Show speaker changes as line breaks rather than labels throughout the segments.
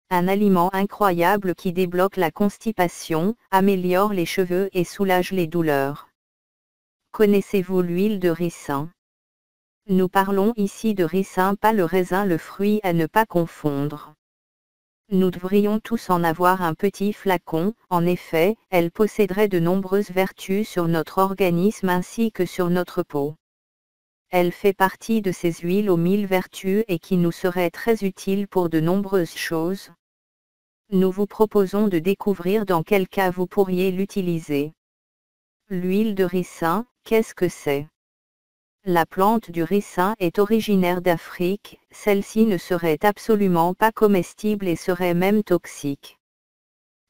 Un aliment incroyable qui débloque la constipation, améliore les cheveux et soulage les douleurs. Connaissez-vous l'huile de ricin? Nous parlons ici de ricin, pas le raisin, le fruit à ne pas confondre. Nous devrions tous en avoir un petit flacon, en effet, elle posséderait de nombreuses vertus sur notre organisme ainsi que sur notre peau. Elle fait partie de ces huiles aux 1000 vertus et qui nous seraient très utiles pour de nombreuses choses. Nous vous proposons de découvrir dans quel cas vous pourriez l'utiliser. L'huile de ricin, qu'est-ce que c'est? La plante du ricin est originaire d'Afrique, celle-ci ne serait absolument pas comestible et serait même toxique.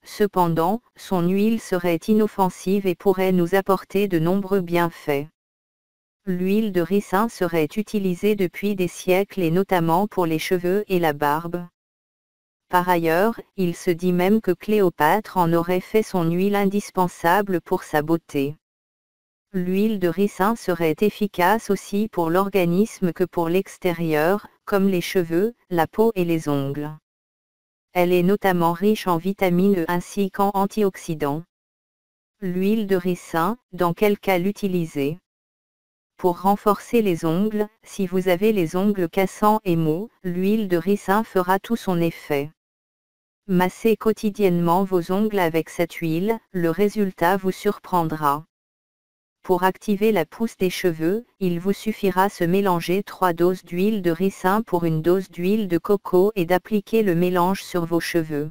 Cependant, son huile serait inoffensive et pourrait nous apporter de nombreux bienfaits. L'huile de ricin serait utilisée depuis des siècles et notamment pour les cheveux et la barbe. Par ailleurs, il se dit même que Cléopâtre en aurait fait son huile indispensable pour sa beauté. L'huile de ricin serait efficace aussi pour l'organisme que pour l'extérieur, comme les cheveux, la peau et les ongles. Elle est notamment riche en vitamines E ainsi qu'en antioxydants. L'huile de ricin, dans quel cas l'utiliser? Pour renforcer les ongles, si vous avez les ongles cassants et mous, l'huile de ricin fera tout son effet. Massez quotidiennement vos ongles avec cette huile, le résultat vous surprendra. Pour activer la pousse des cheveux, il vous suffira se mélanger 3 doses d'huile de ricin pour une dose d'huile de coco et d'appliquer le mélange sur vos cheveux.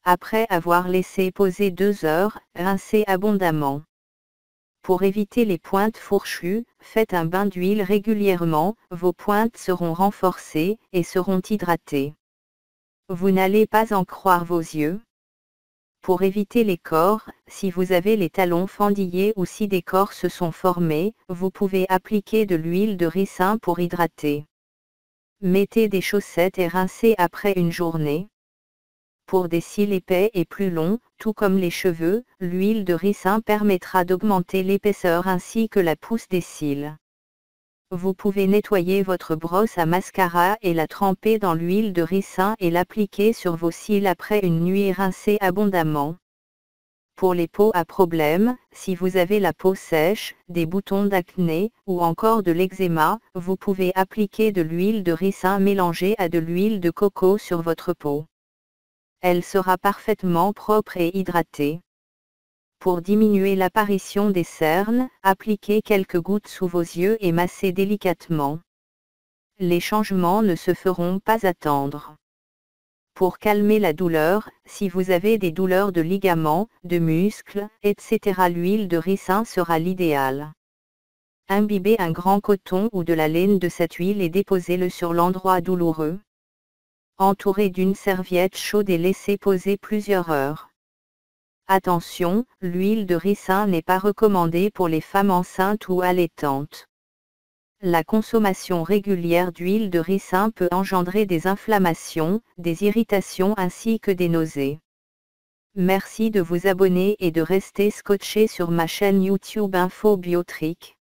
Après avoir laissé poser 2 heures, rincez abondamment. Pour éviter les pointes fourchues, faites un bain d'huile régulièrement, vos pointes seront renforcées et seront hydratées. Vous n'allez pas en croire vos yeux. Pour éviter les cors, si vous avez les talons fendillés ou si des cors se sont formés, vous pouvez appliquer de l'huile de ricin pour hydrater. Mettez des chaussettes et rincez après une journée. Pour des cils épais et plus longs, tout comme les cheveux, l'huile de ricin permettra d'augmenter l'épaisseur ainsi que la pousse des cils. Vous pouvez nettoyer votre brosse à mascara et la tremper dans l'huile de ricin et l'appliquer sur vos cils après une nuit et rincer abondamment. Pour les peaux à problème, si vous avez la peau sèche, des boutons d'acné, ou encore de l'eczéma, vous pouvez appliquer de l'huile de ricin mélangée à de l'huile de coco sur votre peau. Elle sera parfaitement propre et hydratée. Pour diminuer l'apparition des cernes, appliquez quelques gouttes sous vos yeux et massez délicatement. Les changements ne se feront pas attendre. Pour calmer la douleur, si vous avez des douleurs de ligaments, de muscles, etc., l'huile de ricin sera l'idéal. Imbibez un grand coton ou de la laine de cette huile et déposez-le sur l'endroit douloureux. Entourez d'une serviette chaude et laissez poser plusieurs heures. Attention, l'huile de ricin n'est pas recommandée pour les femmes enceintes ou allaitantes. La consommation régulière d'huile de ricin peut engendrer des inflammations, des irritations ainsi que des nausées. Merci de vous abonner et de rester scotché sur ma chaîne YouTube Info Biotrick.